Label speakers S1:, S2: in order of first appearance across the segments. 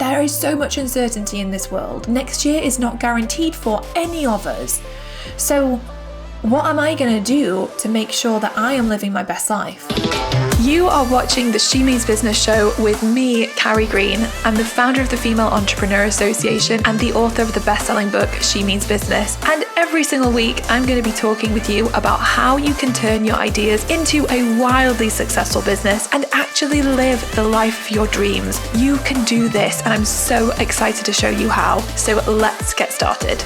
S1: There is so much uncertainty in this world. Next year is not guaranteed for any of us. So what am I going to do to make sure that I am living my best life? You are watching the She Means Business show with me, Carrie Green. I'm the founder of the Female Entrepreneur Association and the author of the best-selling book, She Means Business. And every single week, I'm going to be talking with you about how you can turn your ideas into a wildly successful business and actually live the life of your dreams. You can do this, and I'm so excited to show you how. So let's get started.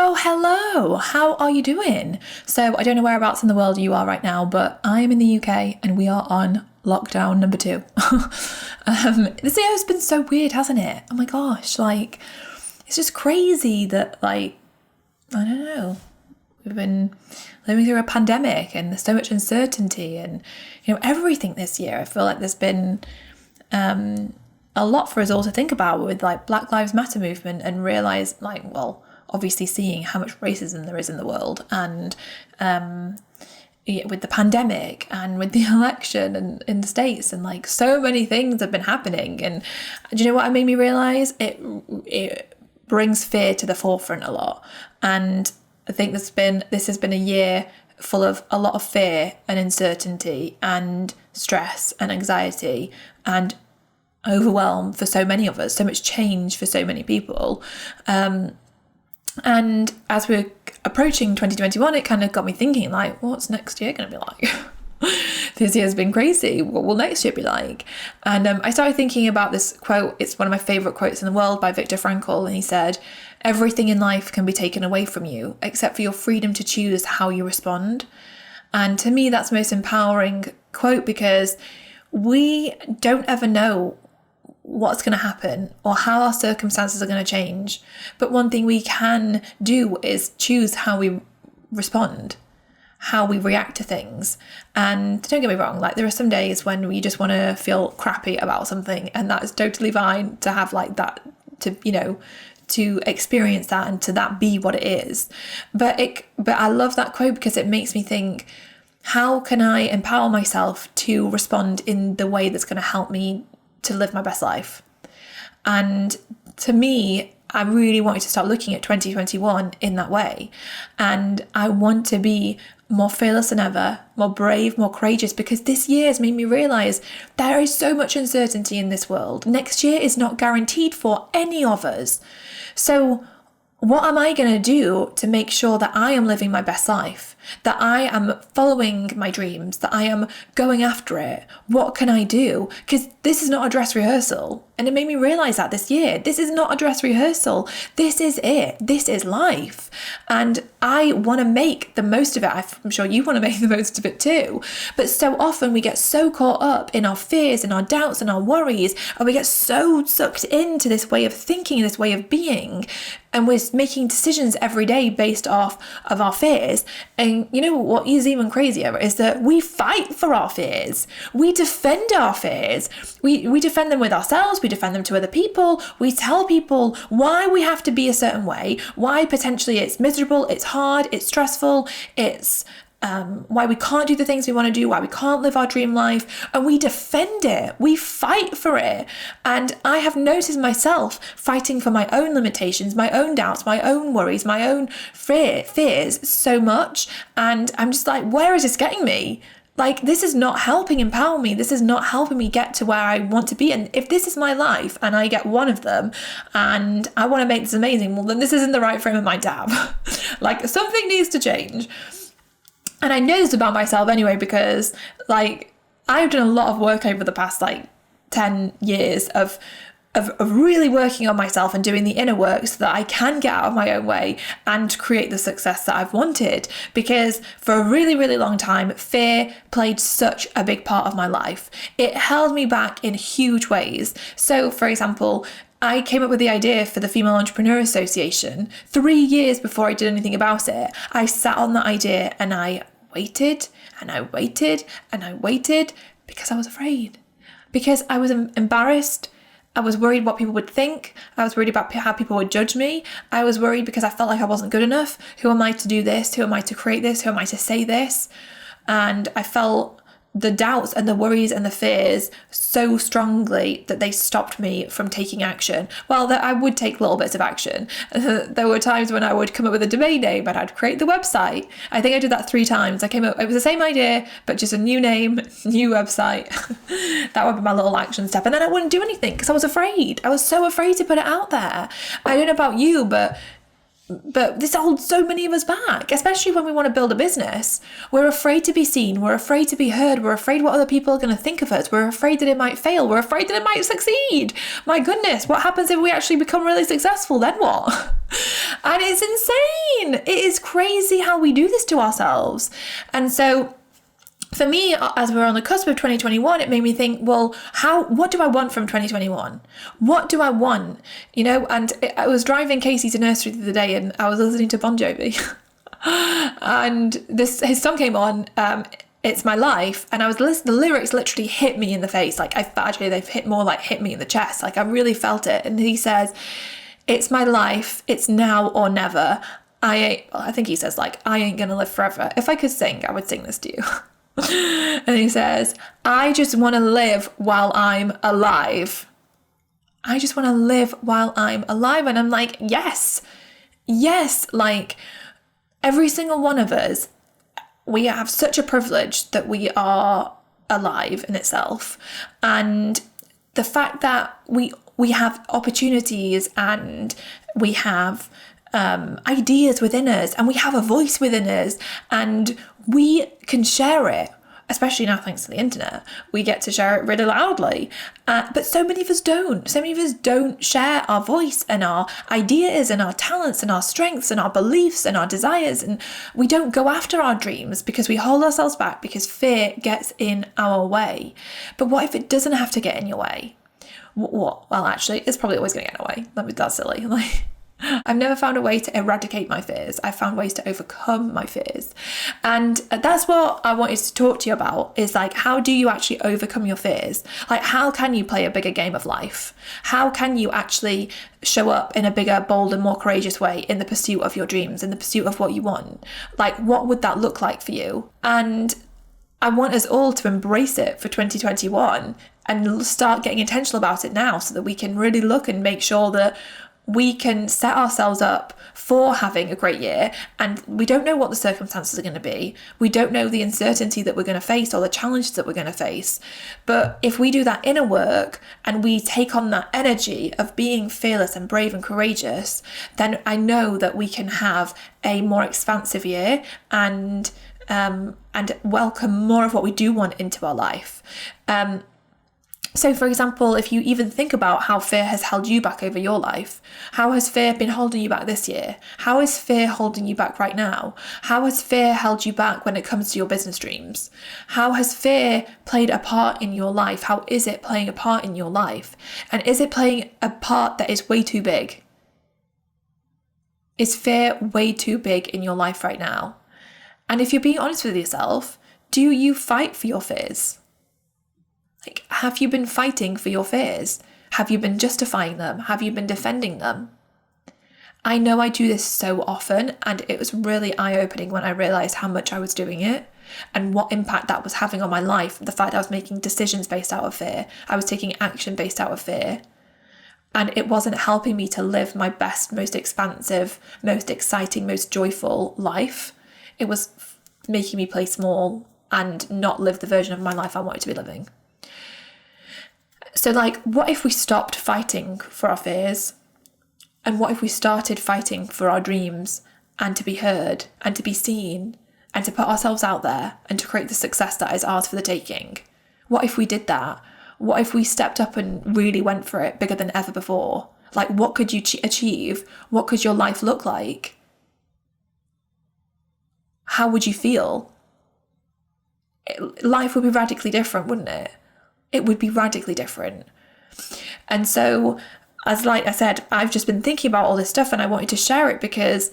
S1: Oh, hello. How are you doing? So I don't know whereabouts in the world you are right now, but I am in the UK and we are on lockdown number 2. This year has been so weird, hasn't it? Oh my gosh, like it's just crazy that I don't know, we've been living through a pandemic and there's so much uncertainty and, everything this year. I feel like there's been a lot for us all to think about with like Black Lives Matter movement and realise obviously seeing how much racism there is in the world and with the pandemic and with the election and in the States and like so many things have been happening. And do you know what it made me realise? It brings fear to the forefront a lot. And I think this has been a year full of a lot of fear and uncertainty and stress and anxiety and overwhelm for so many of us, so much change for so many people. And as we're approaching 2021, it kind of got me thinking, like, what's next year going to be like? This year's been crazy. What will next year be like? And I started thinking about this quote. It's one of my favourite quotes in the world by Viktor Fankl. And he said, "Everything in life can be taken away from you, except for your freedom to choose how you respond." And to me, that's the most empowering quote because we don't ever know what's going to happen or how our circumstances are going to change. But one thing we can do is choose how we respond, how we react to things. And don't get me wrong, like there are some days when we just want to feel crappy about something, and that is totally fine to have like that, to experience that and to that be what it is. But I love that quote because it makes me think, how can I empower myself to respond in the way that's going to help me to live my best life? And to me, I really wanted to start looking at 2021 in that way. And I want to be more fearless than ever, more brave, more courageous, because this year has made me realise there is so much uncertainty in this world. Next year is not guaranteed for any of us. So what am I going to do to make sure that I am living my best life, that I am following my dreams, that I am going after it? What can I do? Because this is not a dress rehearsal. And it made me realise that this year, this is not a dress rehearsal. This is it. This is life. And I want to make the most of it. I'm sure you want to make the most of it too. But so often we get so caught up in our fears and our doubts and our worries, and we get so sucked into this way of thinking, this way of being, and we're making decisions every day based off of our fears. And you know what is even crazier is that we fight for our fears. We defend our fears. We defend them with ourselves. We defend them to other people. We tell people why we have to be a certain way, why potentially it's miserable, it's hard, it's stressful, it's why we can't do the things we want to do, why we can't live our dream life, and we defend it. We fight for it. And I have noticed myself fighting for my own limitations, my own doubts, my own worries, my own fears so much. And I'm just like, where is this getting me? Like, this is not helping empower me. This is not helping me get to where I want to be. And if this is my life and I get one of them and I want to make this amazing, well, then this isn't the right frame of mind to have. Like, something needs to change. And I know this about myself anyway, because like I've done a lot of work over the past 10 years of really working on myself and doing the inner work so that I can get out of my own way and create the success that I've wanted. Because for a really, really long time, fear played such a big part of my life. It held me back in huge ways. So for example, I came up with the idea for the Female Entrepreneur Association 3 years before I did anything about it. I sat on that idea and I waited and I waited and I waited because I was afraid, because I was embarrassed I was worried what people would think. I was worried about how people would judge me. I was worried because I felt like I wasn't good enough. Who am I to do this? Who am I to create this? Who am I to say this? And I felt the doubts and the worries and the fears so strongly that they stopped me from taking action. Well, that I would take little bits of action. There were times when I would come up with a domain name and I'd create the website. I think I did that 3 times. It was the same idea, but just a new name, new website. That would be my little action step. And then I wouldn't do anything because I was afraid. I was so afraid to put it out there. I don't know about you, but this holds so many of us back, especially when we want to build a business. We're afraid to be seen. We're afraid to be heard. We're afraid what other people are going to think of us. We're afraid that it might fail. We're afraid that it might succeed. My goodness, what happens if we actually become really successful? Then what? And it's insane. It is crazy how we do this to ourselves. And so for me, as we're on the cusp of 2021, it made me think, well, what do I want from 2021? What do I want? And I was driving Casey to nursery the other day and I was listening to Bon Jovi and his song came on, It's My Life, and I was listening, the lyrics literally hit me in the face. Like they've hit me in the chest. Like I really felt it. And he says, it's my life, it's now or never. I think he says like, I ain't gonna live forever. If I could sing, I would sing this to you. And he says, I just want to live while I'm alive. I just want to live while I'm alive. And I'm like, yes, like every single one of us, we have such a privilege that we are alive in itself. And the fact that we have opportunities and we have ideas within us and we have a voice within us and we can share it, especially now thanks to the internet. We get to share it really loudly, but so many of us don't share our voice and our ideas and our talents and our strengths and our beliefs and our desires, and we don't go after our dreams because we hold ourselves back because fear gets in our way. But what if it doesn't have to get in your way? What? Well, actually, it's probably always going to get in our way. That's silly. I've never found a way to eradicate my fears. I've found ways to overcome my fears. And that's what I wanted to talk to you about, is like, how do you actually overcome your fears? Like, how can you play a bigger game of life? How can you actually show up in a bigger, bolder, more courageous way in the pursuit of your dreams, in the pursuit of what you want? Like, what would that look like for you? And I want us all to embrace it for 2021 and start getting intentional about it now so that we can really look and make sure that we can set ourselves up for having a great year. And we don't know what the circumstances are going to be. We don't know the uncertainty that we're going to face or the challenges that we're going to face. But if we do that inner work and we take on that energy of being fearless and brave and courageous, then I know that we can have a more expansive year and welcome more of what we do want into our life. So, for example, if you even think about how fear has held you back over your life, how has fear been holding you back this year? How is fear holding you back right now? How has fear held you back when it comes to your business dreams? How has fear played a part in your life? How is it playing a part in your life? And is it playing a part that is way too big? Is fear way too big in your life right now? And if you're being honest with yourself, do you fight for your fears? Like, have you been fighting for your fears? Have you been justifying them? Have you been defending them? I know I do this so often, and it was really eye-opening when I realised how much I was doing it and what impact that was having on my life. The fact I was making decisions based out of fear. I was taking action based out of fear. And it wasn't helping me to live my best, most expansive, most exciting, most joyful life. It was making me play small and not live the version of my life I wanted to be living. So, like, what if we stopped fighting for our fears? And what if we started fighting for our dreams and to be heard and to be seen and to put ourselves out there and to create the success that is ours for the taking? What if we did that? What if we stepped up and really went for it bigger than ever before? Like, what could you achieve? What could your life look like? How would you feel? Life would be radically different, wouldn't it? It would be radically different. And so, as like I said, I've just been thinking about all this stuff and I wanted to share it because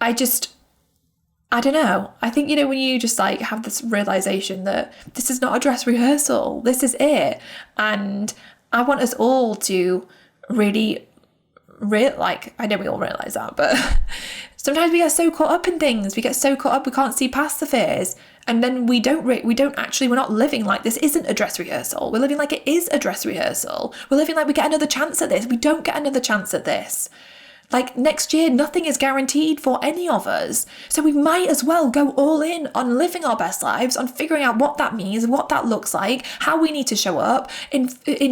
S1: I don't know. I think, when you just like have this realization that this is not a dress rehearsal, this is it. And I want us all to really like, I know we all realise that, but sometimes we get so caught up in things, we get so caught up, we can't see past the fears, and then we're not living like this isn't a dress rehearsal. We're living like it is a dress rehearsal. We're living like we get another chance at this. We don't get another chance at this. Like, next year, nothing is guaranteed for any of us. So we might as well go all in on living our best lives, on figuring out what that means, what that looks like, how we need to show up, in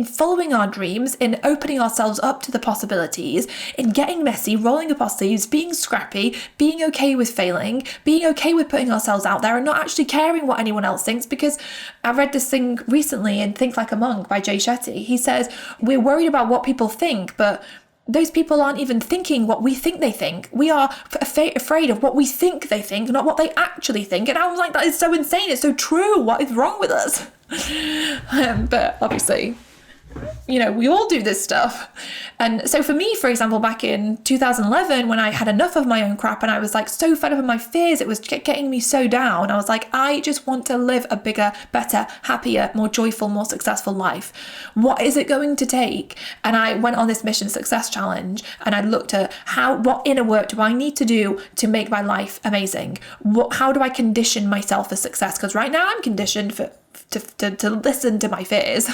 S1: following our dreams, in opening ourselves up to the possibilities, in getting messy, rolling up our sleeves, being scrappy, being okay with failing, being okay with putting ourselves out there and not actually caring what anyone else thinks. Because I read this thing recently in Think Like a Monk by Jay Shetty. He says, we're worried about what people think, but those people aren't even thinking what we think they think. We are afraid of what we think they think, not what they actually think. And I was like, that is so insane. It's so true. What is wrong with us? But obviously, you know, we all do this stuff. And so for me, for example, back in 2011, when I had enough of my own crap and I was like so fed up with my fears, it was getting me so down. I was like, I just want to live a bigger, better, happier, more joyful, more successful life. What is it going to take? And I went on this mission success challenge and I looked at what inner work do I need to do to make my life amazing? How do I condition myself for success? Because right now I'm conditioned to listen to my fears.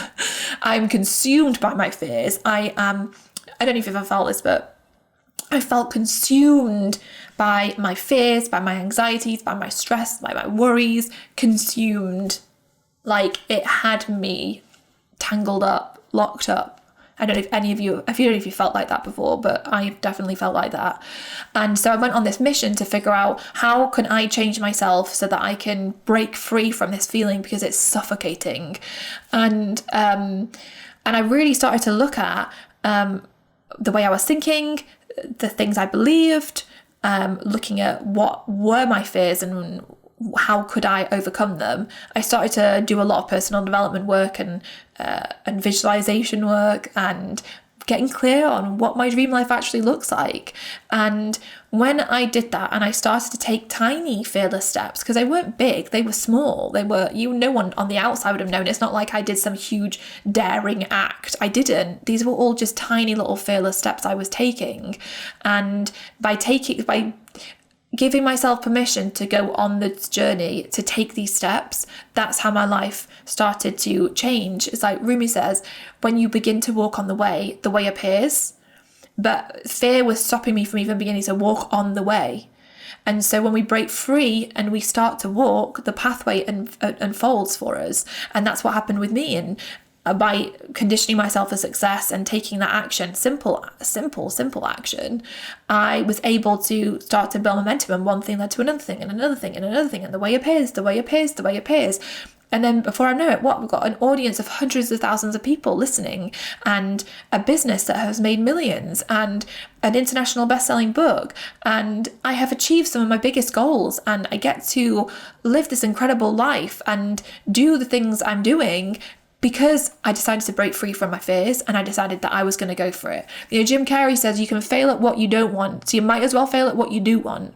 S1: I'm consumed by my fears. I don't know if you've ever felt this, but I felt consumed by my fears, by my anxieties, by my stress, by my worries, consumed. Like, it had me tangled up, locked up. I don't know if any of you, if you felt like that before, but I've definitely felt like that. And so I went on this mission to figure out how can I change myself so that I can break free from this feeling, because it's suffocating. And I really started to look at the way I was thinking, the things I believed, looking at what were my fears and how could I overcome them. I started to do a lot of personal development work and visualization work and getting clear on what my dream life actually looks like. And when I did that and I started to take tiny fearless steps, because they weren't big, they were small, no one on the outside would have known. It's not like I did some huge daring act. I didn't. These were all just tiny little fearless steps I was taking. And by giving myself permission to go on this journey, to take these steps, that's how my life started to change. It's like Rumi says, when you begin to walk on the way appears. But fear was stopping me from even beginning to walk on the way. And so when we break free and we start to walk, the pathway unfolds for us. And that's what happened with me. And by conditioning myself for success and taking that action, simple action, I was able to start to build momentum, and one thing led to another thing and another thing and another thing, and the way appears. And then before I know it, we've got an audience of hundreds of thousands of people listening, and a business that has made millions, and an international best-selling book, and I have achieved some of my biggest goals, and I get to live this incredible life and do the things I'm doing because I decided to break free from my fears, and I decided that I was going to go for it. You know, Jim Carrey says you can fail at what you don't want, so you might as well fail at what you do want.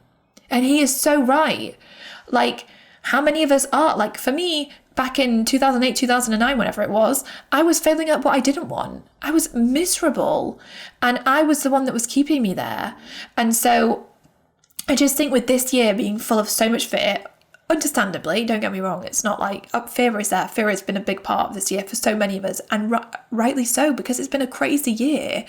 S1: And he is so right. Like, how many of us are? Like, for me, back in 2008, 2009, whenever it was, I was failing at what I didn't want. I was miserable, and I was the one that was keeping me there. And so I just think with this year being full of so much fear, understandably, don't get me wrong, it's not like fear is there. Fear has been a big part of this year for so many of us, and rightly so, because it's been a crazy year.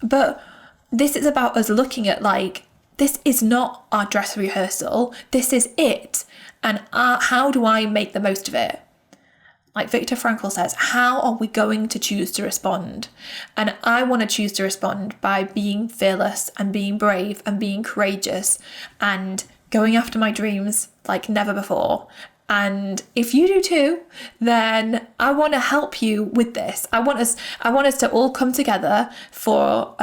S1: But this is about us looking at, like, this is not our dress rehearsal, this is it, and how do I make the most of it? Like Viktor Fankl says, how are we going to choose to respond? And I want to choose to respond by being fearless and being brave and being courageous and going after my dreams like never before. And if you do too, then I want to help you with this. I want us to all come together for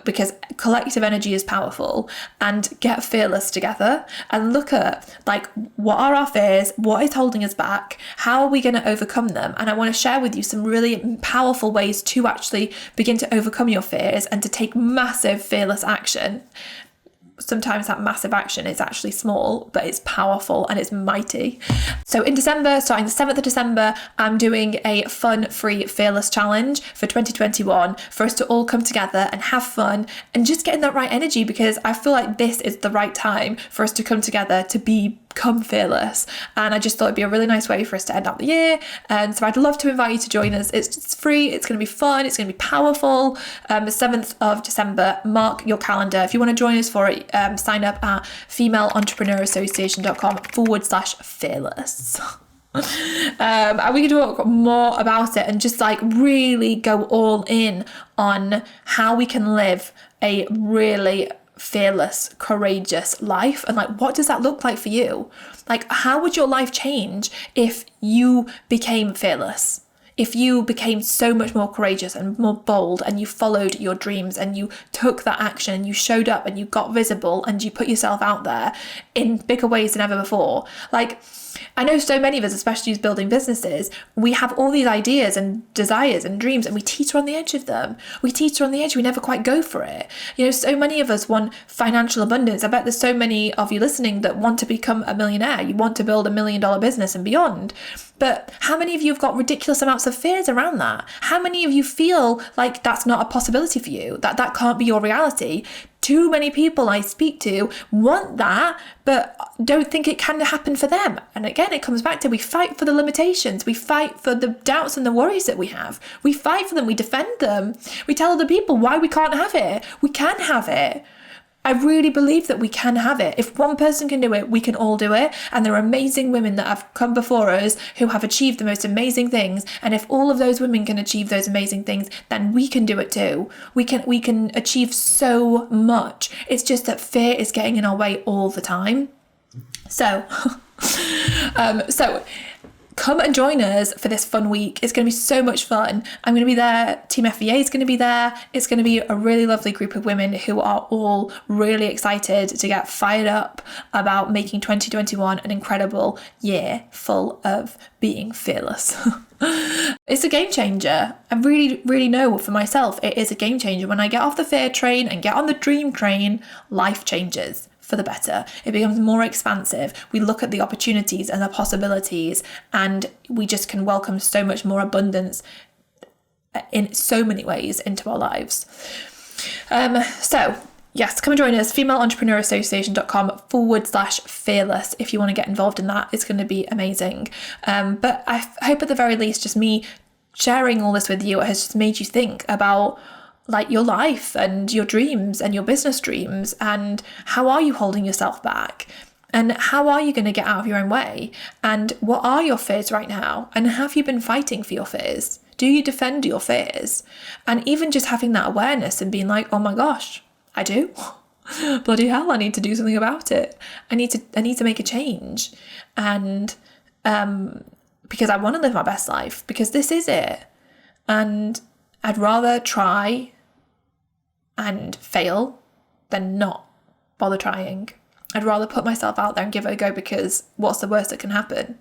S1: because collective energy is powerful, and get fearless together and look at, like, what are our fears, what is holding us back, how are we going to overcome them. And I want to share with you some really powerful ways to actually begin to overcome your fears and to take massive fearless action. sometimes that massive action is actually small, but it's powerful and it's mighty. So in December, starting the 7th of December, I'm doing a fun, free, fearless challenge for 2021 for us to all come together and have fun and just get in that right energy, because I feel like this is the right time for us to come together to become fearless. And I just thought it'd be a really nice way for us to end out the year. And so I'd love to invite you to join us. It's just free. It's going to be fun. It's going to be powerful. The 7th of December, mark your calendar. If you want to join us for it, sign up at femaleentrepreneurassociation.com/fearless. And we can talk more about it and just like really go all in on how we can live a really fearless, courageous life. And like, what does that look like for you? Like, how would your life change if you became fearless? If you became so much more courageous and more bold, and you followed your dreams and you took that action and you showed up and you got visible and you put yourself out there in bigger ways than ever before. Like, I know so many of us, especially as building businesses, we have all these ideas and desires and dreams and we teeter on the edge of them. We teeter on the edge. We never quite go for it. You know, so many of us want financial abundance. I bet there's so many of you listening that want to become a millionaire. You want to build $1 million business and beyond. But how many of you have got ridiculous amounts of fears around that? How many of you feel like that's not a possibility for you, that can't be your reality? Too many people I speak to want that, but don't think it can happen for them. And again, it comes back to, we fight for the limitations. We fight for the doubts and the worries that we have. We fight for them. We defend them. We tell other people why we can't have it. We can have it. I really believe that we can have it. If one person can do it, we can all do it. And there are amazing women that have come before us who have achieved the most amazing things. And if all of those women can achieve those amazing things, then we can do it too. We can achieve so much. It's just that fear is getting in our way all the time. So, come and join us for this fun week. It's going to be so much fun. I'm going to be there. Team FVA is going to be there. It's going to be a really lovely group of women who are all really excited to get fired up about making 2021 an incredible year full of being fearless. It's a game changer. I really, really know for myself, it is a game changer. When I get off the fear train and get on the dream train, life changes for the better. It becomes more expansive. We look at the opportunities and the possibilities, and we just can welcome so much more abundance in so many ways into our lives. So yes, come and join us, femaleentrepreneurassociation.com/fearless if you want to get involved in that. It's going to be amazing. But I hope at the very least, just me sharing all this with you has just made you think about like your life and your dreams and your business dreams, and how are you holding yourself back, and how are you going to get out of your own way, and what are your fears right now, and have you been fighting for your fears? Do you defend your fears? And even just having that awareness and being like, oh my gosh, I do. Bloody hell, I need to do something about it. I need to make a change. And because I want to live my best life, because this is it. And I'd rather try and fail than not bother trying. I'd rather put myself out there and give it a go, because what's the worst that can happen?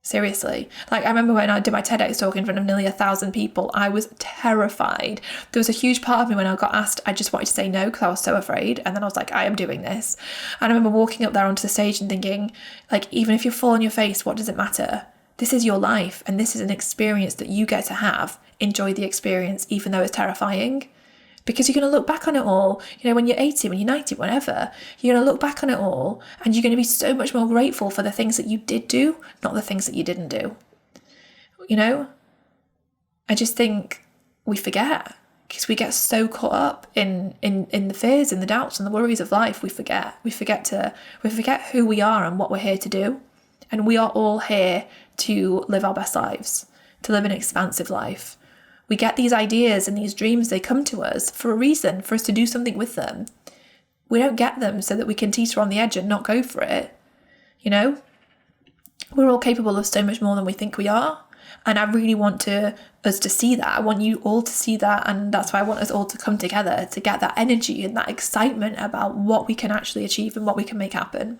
S1: Seriously. Like, I remember when I did my TEDx talk in front of nearly 1,000 people, I was terrified. There was a huge part of me when I got asked, I just wanted to say no because I was so afraid. And then I was like, I am doing this. And I remember walking up there onto the stage and thinking, like, even if you fall on your face, what does it matter? This is your life, and this is an experience that you get to have. Enjoy the experience, even though it's terrifying. Because you're going to look back on it all, you know, when you're 80, when you're 90, whatever, you're going to look back on it all and you're going to be so much more grateful for the things that you did do, not the things that you didn't do. You know, I just think we forget, because we get so caught up in the fears and the doubts and the worries of life. We forget who we are and what we're here to do. And we are all here to live our best lives, to live an expansive life. We get these ideas and these dreams, they come to us for a reason, for us to do something with them. We don't get them so that we can teeter on the edge and not go for it. You know, we're all capable of so much more than we think we are. And I really want us to see that. I want you all to see that. And that's why I want us all to come together to get that energy and that excitement about what we can actually achieve and what we can make happen.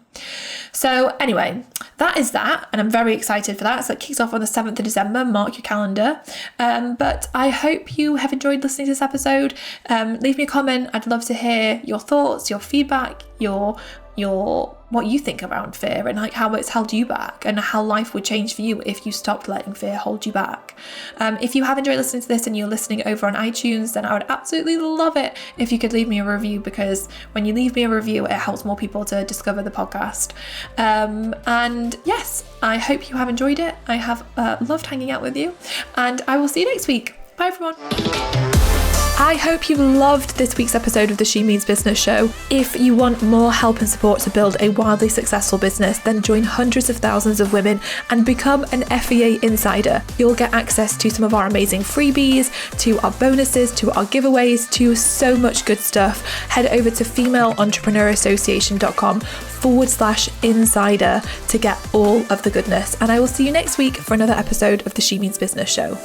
S1: So anyway, that is that. And I'm very excited for that. So it kicks off on the 7th of December. Mark your calendar. But I hope you have enjoyed listening to this episode. Leave me a comment. I'd love to hear your thoughts, your feedback, your what you think around fear, and like how it's held you back, and how life would change for you if you stopped letting fear hold you back. If you have enjoyed listening to this and you're listening over on iTunes, then I would absolutely love it if you could leave me a review, because when you leave me a review, it helps more people to discover the podcast. And yes, I hope you have enjoyed it. I have loved hanging out with you, and I will see you next week. Bye everyone. I hope you loved this week's episode of the She Means Business Show. If you want more help and support to build a wildly successful business, then join hundreds of thousands of women and become an FEA insider. You'll get access to some of our amazing freebies, to our bonuses, to our giveaways, to so much good stuff. Head over to femaleentrepreneurassociation.com/insider to get all of the goodness. And I will see you next week for another episode of the She Means Business Show.